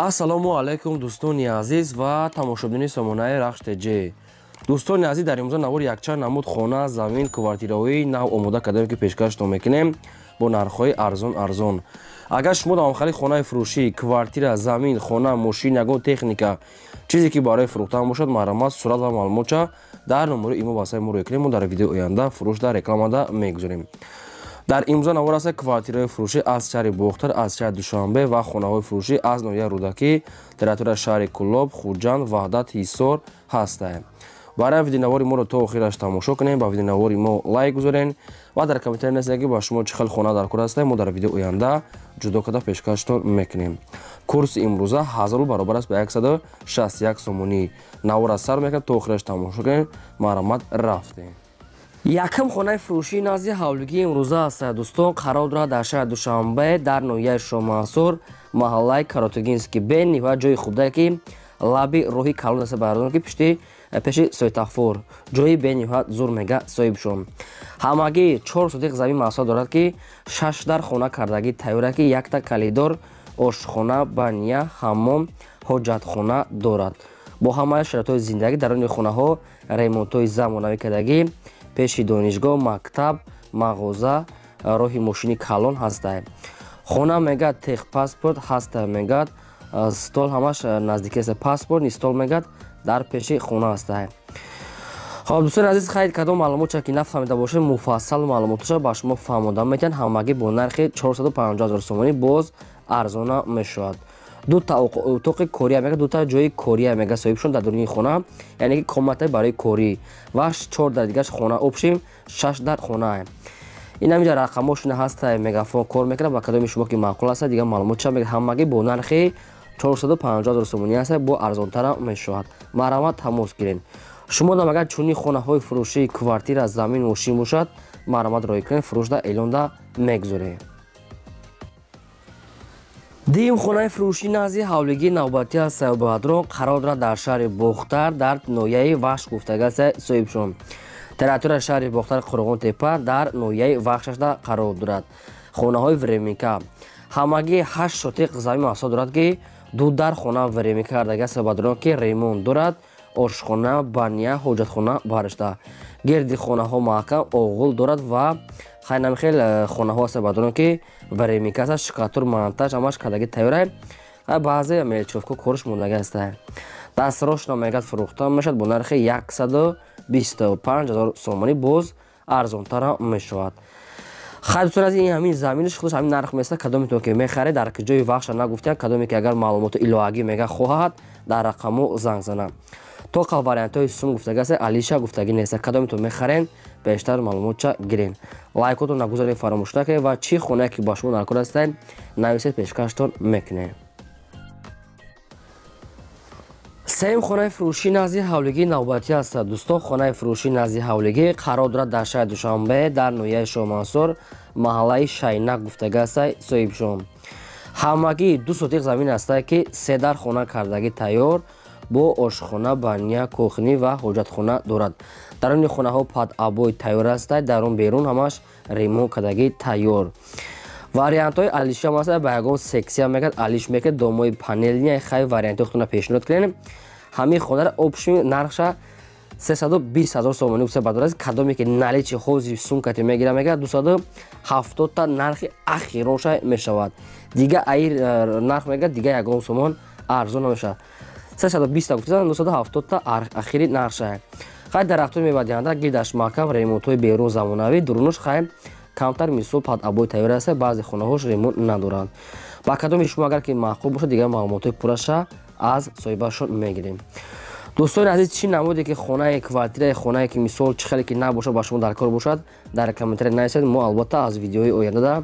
ассалому алайкум дӯстони азиз ва тамошобини сомонаи рахш ТЖ. дӯстони азиз, дар имрӯза навори якчанд намуд хона, замин, квартираҳои нав омода кардем ки пешкаштон мекунем бо нархҳои арзон. агар шумо давомхали хонаи фурӯшӣ, квартира, замин, хона, мошин, ягон техника, чизе ки барои фурӯхтан бошад, маърумат, сурат ва маълумотша дар номери имо васаи мо рӯй кунем. Мо дар видеои оянда фурӯшда рекламада мегузорем. дар имрӯза навор аст квартираҳои фурӯшӣ аз шаҳри Бохтар, аз шаҳри Душанбе ва хонаҳои фурӯшӣ аз ноҳияи Рӯдакӣ, територияи шаҳри Кӯлоб, Хуҷанд, Ваҳдат, Ҳисор ҳастанд. барои видеонавори моро то охираш тамошо кунем, ба видеонавори мо лайк гузорен ва дар комментария нависед ки ба шумо чӣ хел хона дар кор ҳастанд. мо дар видеои оянда ҷудо карда пешкаштон мекунем. курси имрӯза 1000 баробар аст ба 161 сомонӣ. навора сар мекунем, то охираш тамошо кунем. маърумат рафтем. якам хонаи фурӯшии назди ҳавлигии имрӯза аст. дӯстон, қарор дорад дар шаҳри Душанбе, дар ноҳияи Шоҳмансур, маҳаллаи Каротагинский бе ниҳоят ҷои хубдае ки лаби роҳи калон аст, бардон ки пеши светофор ҷои бениҳоят зур мега соҳибшон. ҳамагӣ 4 сотиқ замин маҳсулот дорад ки 6 дар хона кардагӣ тайёра ки якта калидор ошхона, баня, ҳаммом, ҳоҷатхона дорад. бо ҳамаи шароитҳои зиндагӣ дар они хонаҳо ремонтҳои замонавӣ кардагӣ, пеши донишгоҳ, мактаб, мағоза, роҳи мошини калон ҳастанд. хона мегад техпаспорт ҳаста мегад, стол ҳамаш наздики аст, паспорт стол мегад дар пеши хона ҳастанд. хоб дӯстони азиз, хайр кадом маълумотша ки нафаҳмида бошед, муфассал маълумоташа ба шумо фаҳмода метавонад. ҳамагӣ бо нархи 450 000 сомонӣ боз арзона мешавад. дута утоқи кория мега, дута ҷои кория мега соҳибшон дар дурунии хона, яъне ки комнатаи барои корӣ ва 4 дар дигаш хона обшим 6 дар хона. ин ҳамиҷа рақамошина ҳаста, мегафон кор мекунад ба кадоми шумо ки маъқул аст, дигар маълумотша мега. ҳамагӣ бо нархи 450 000 сомонӣ аст, бо арзонтара мешавад. маърумат тамос гирен. шумо дам агар чунин хонаҳои фурӯшии квартира, замин, мошин бошад, маълумот рой кунед, фурӯшда эълонда мегузорем. дим хонаи фурӯшии назди ҳавлигии навбатӣ аст. Сайёбаҳадрон қарор дорад дар шаҳри Бохтар, дар ноҳияи Вахш гуфтагаса соҳибшон. територияи шаҳри Бохтар, Қурғонтепа дар ноҳияи Вахшашда қарор дорад. хонаҳои времика ҳамагӣ 8 сотиқ замин маҳсулот дорад ки ду дар хона времика кардагӣ сайёбаҳадрон ки ремонт дорад, ошхона, баня, ҳоҷатхона баршда. гирди хонаҳо маҳкам оғул дорад ва хайнамихел хонаҳо аст бадон ки времика аст, шикатур, монтаж ҳамаш кардагӣ тайёра. баъзе мелчовка корш мондаги аст. дастрошна мегад фурӯхта мешавад бо нархи 125 000 сомонӣ, боз арзонтара мешавад. хайр дӯстон азиз, ин ҳамин заминш худаш ҳамин нарх места, кадометон ки мехаред дар ҷои вахша нагуфтем, кадоме ки агар маълумоти иловагӣ мега хоҳад, дар рақамо занг занам. то қал вариантҳои сум гуфтагӣ аст, алиша гуфтагӣ нест. кадометон мехарен, бештар маълумотша гирен. лайкотон нагузоред, фаромӯш накунед ва чӣ хонае ки ба шумо дар кор ҳастанд нависед, пешкаштон мекунем. сеюм хонаи фурӯшии назди ҳавлигии навбатӣ аст. дӯстон, хонаи фурӯшии назди ҳавлигӣ қарор дорад дар шаҳри Душанбе, дар ноҳияи Шоҳмансур, маҳаллаи Шайнак гуфтагӣ аст соҳибшон. ҳамагӣ 2 сотиқ замин аст ки 3 дар хона кардагӣ тайёр, бо ошхона, баня, кухнӣ ва ҳоҷатхона дорад. дар они хонаҳо падъабои тайёр аст, дар он берун ҳамаш ремонт кардагӣ тайёр. вариантҳои алиша аст, ба ягон сексия мегад алиш мекунед, домои панелния хай варианти худтона пешниҳод кунед. ҳамин хонаро обшим нархша 320 000 сомонӣ гуфта бадор аст. кадоме ки наличи ҳози сумкати мегира мега 270 та нархи ахиронша мешавад. дига аир нарх мега, дига ягон сомон арзон намешавад. 320 та гуфта 270 та ахири нархша. хай дарахтои мевадиҳанда гирдаш маҳкам, ремонтҳои берун замонавӣ, дурунуш хай камтар, мисол падъабои тайёр аст, баъзе хонаҳош ремонт надоранд. ба кадоми шумо агар ки маъқул бошад, дигар маълумотҳои пурраша аз соҳибашон мегирем. дӯстони азиз, чӣ намуде ки хонае, квартирае, хонае ки мисол чӣ хеле ки набошад, ба шумо дар кор бошад, дар комментария нависед. мо албатта аз видеои ояндада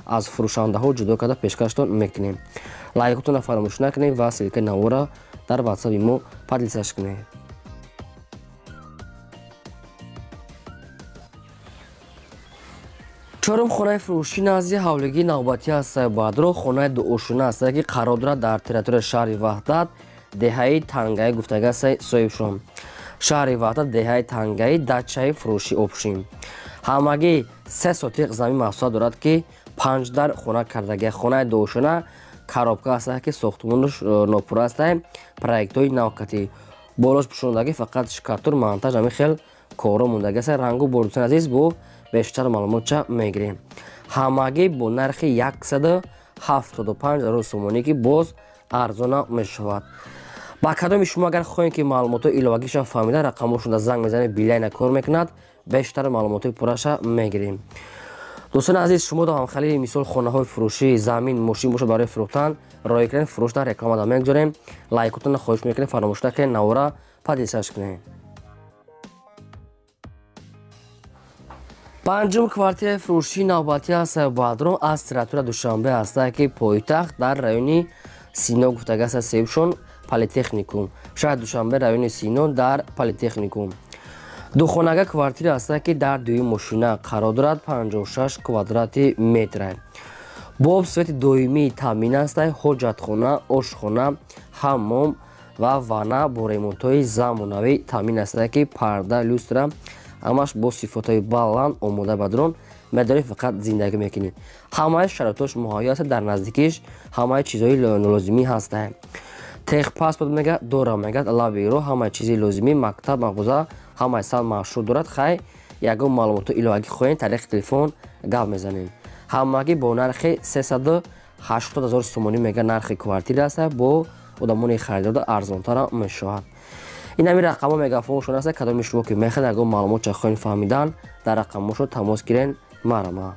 аз фурӯшандаҳо ҷудо карда пешкаштон мекунем. лайкотонро фаромӯш накунед ва силкаи навора дар ватсапи мо подлисаш кунед. чорум хонаи фурӯшии назди ҳавлигии навбатӣ аст. Сайёбаҳадрон хонаи дуошуна аст ки қарор дорад дар територияи шаҳри Ваҳдат, деҳаи Тангаӣ гуфтагӣ аст соҳибшон. шаҳри Ваҳдат, деҳаи Тангаӣ, дачаи фурӯши обшим. ҳамагӣ 3 сотиқ замин маҳсулот дорад ки 5 дар хона кардагӣ. хонаи дуошуна коробка аст ки сохтмонаш нопур аст проектҳои навкатӣ болош пӯшондаги фақат шикартур монтаж ҳами хел коро мондаги аст рангу бор дӯстон азиз бо бештар маълумотша мегирем ҳамагӣ бо нархи 175 000 сомонӣ ки боз арзона мешавад ба кадоми шумо агар хоҳем ки маълумотҳои иловагиша фаҳмида рақамошуда занг мезанед билайна кор мекунад бештар маълумотҳои пурраша мегирем дӯстони азиз шумо дар ҳамхалии мисол хонаҳои фурӯшӣ замин мошин бошад барои фурӯхтан роя кардани фурӯшда рекламада мегузорем лайкотона хоҳиш мекунем фаромӯш накунед навора падисаш кунед панҷум квартираи фурӯшии навбатӣ аст баъдрон аз территория душанбе аст ки пойтахт дар райони сино гуфтага аст себшон политехникум шаҳри душанбе райони сино дар политехникум духонага квартира аст ки дар дуюм мошина қарор дорад 56 квадрати метр бо обсвети доимии таъмин аст ҳоҷатхона ошхона ҳаммом ва ванна бо ремонтҳои замонавӣ таъмин аст ки парда люстра ҳамаш бо сифотҳои баланд омода ба дрон медори фақат зиндагӣ мекунӣ ҳамаи шароитош муҳайё аст дар наздикиш ҳамаи чизҳои лозимӣ ҳаст техпаспорт мега дорам мегад лабиро ҳамаи чизи лозимӣ мактаб мағоза ҳамаи сал машҳур дорад хай ягон маълумотҳои иловагӣ хоҳем тариқи телефон гап мезанем ҳамагӣ бо нархи 380 000 сомонӣ мега нархи квартира аст бо одамони харидорда арзонтара мешавад ин ҳамин рақамҳо мегафоншон аст кадоми шумо ки мехоҳед ягон маълумотша хоҳем фаҳмидан дар рақамҳошон тамос гирен марама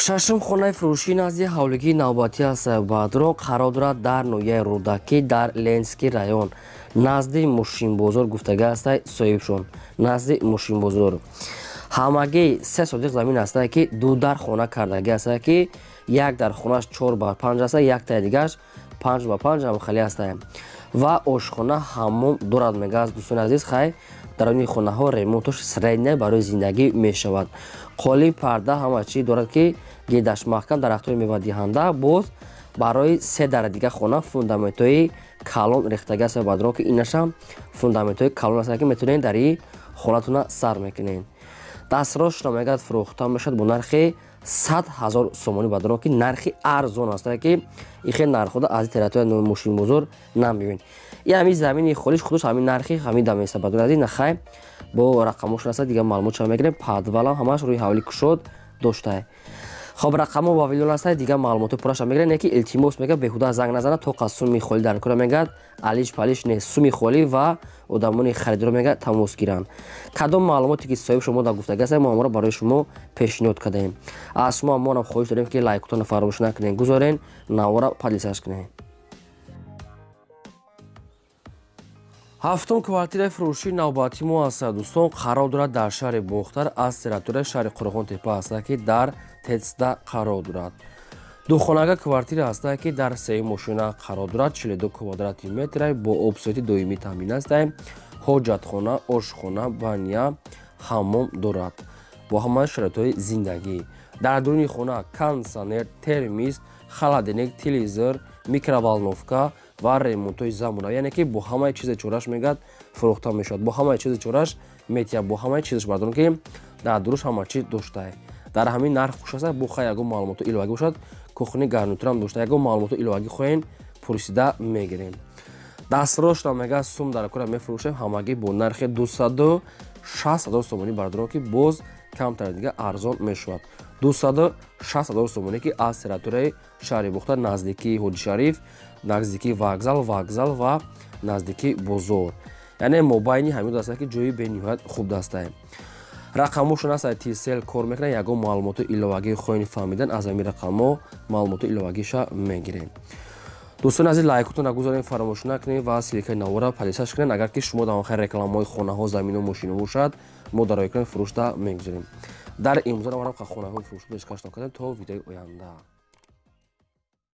шашум хонаи фурӯшии назди ҳавлигии навбатӣ аст баъдрон қарор дорад дар ноҳияи рӯдакӣ дар ленский район назди мошинбозор гуфтага аст соҳибшон назди мошинбозор ҳамагӣ 3 содиқ замин аст ки ду дар хона кардагӣ аст ки як дар хонаш 4x5 аст яктаи дигараш 5x5 ҳамхалӣ аст ва ошхона ҳаммом дорад мегааст дӯстони азиз хай дар они хонаҳо ремонтош средне барои зиндагӣ мешавад қоли парда ҳама чи дорад ки гедаш маҳкам дарахтҳои мевадиҳанда боз барои се дар дигар хона фундаментҳои калон рехтага аст баъдрон ки инашам фундаментҳои калон аст ки метавонед дар ин хонатона сар мекунед дастрош намегад фурӯхта мешавад бо нархи 100 000 сомонӣ баъдрон ки нархи арзон аст ки ин хел нархҳода аз территорияи мошинбозор намебинед ин ҳамин замини холиш худаш ҳамин нархи ҳамида меса баъдрон аз ин нахай бо рақамошон аст дигар маълумотша мегирем падвалам ҳамаш рӯи ҳавли кушод дошта хоб рақамҳо ва вилон аст дигар маълумоти пурраша мегирем ки илтимос мега беҳуда занг назана то қа суми холӣ дар кора мегад алиш палиш не суми холӣ ва одамони харидор мега тамос гиранд кадом маълумоте ки соҳиб шумо дар гуфтага аст мо амро барои шумо пешниҳод кардаем аз шумо амонам хоҳиш дорем ки лайкотона фаромӯш накунед гузорен навора падисаш кунед ҳафтум квартираи фурӯшии навбатии мо аст дӯстон қарор дорад дар шаҳри бохтар аз территорияи шаҳри қориғонтепа аст ки дар тецда қарор дорад духонага квартира аст ки дар сеюм мошина қарор дорад 42 квадрати метр бо обсвети доимӣ таъмин аст ҳоҷатхона ошхона баня ҳаммом дорад бо ҳамаи шароитҳои зиндагӣ дар дурuni хона кондитсионер термис холодильник телевизор микроволновка ва ремонтҳои замонавӣ яъне ки бо ҳамаи чизе чораш мегад фурӯхта мешавад бо ҳамаи чизе чораш метиҳад бо ҳамаи чизаш баъдрон ки дар дуруш ҳама чиз доштае дар ҳамин нарх хуш аст бо хай ягон маълумоти иловагӣ бошад кухни гарнитурам дошта ягон маълумоти иловагӣ хоҳем пурсида мегирем дастрошам мега сум дар кора мефурӯшем ҳамагӣ бо нархи 260 000 сомонӣ баъдрон ки боз камтар дига арзон мешавад 260 000 сомонӣ ки аз территорияи шаҳри бухта наздикии ҳоҷишариф наздикии вокзал ва наздикии бозор яъне мобайни ҳамин аст ки ҷои бениҳоят хуб дастае рақамошон аст тисел кор мекунад ягон маълумоти иловагӣ хоҳем фаҳмидан аз ҳамин рақамҳо маълумоти иловагиша мегирем дӯстони азиз лайкотона гузорем фаромӯш накунед ва силикаи навора падисаш кунед агар ки шумо дар охир рекламаҳои хонаҳо замину мошинҳо бошад мо дар роикани фурӯшта мегузорем дар имрӯза наварам хонаҳои фурӯшта пешкаш накардем то видеои оянда.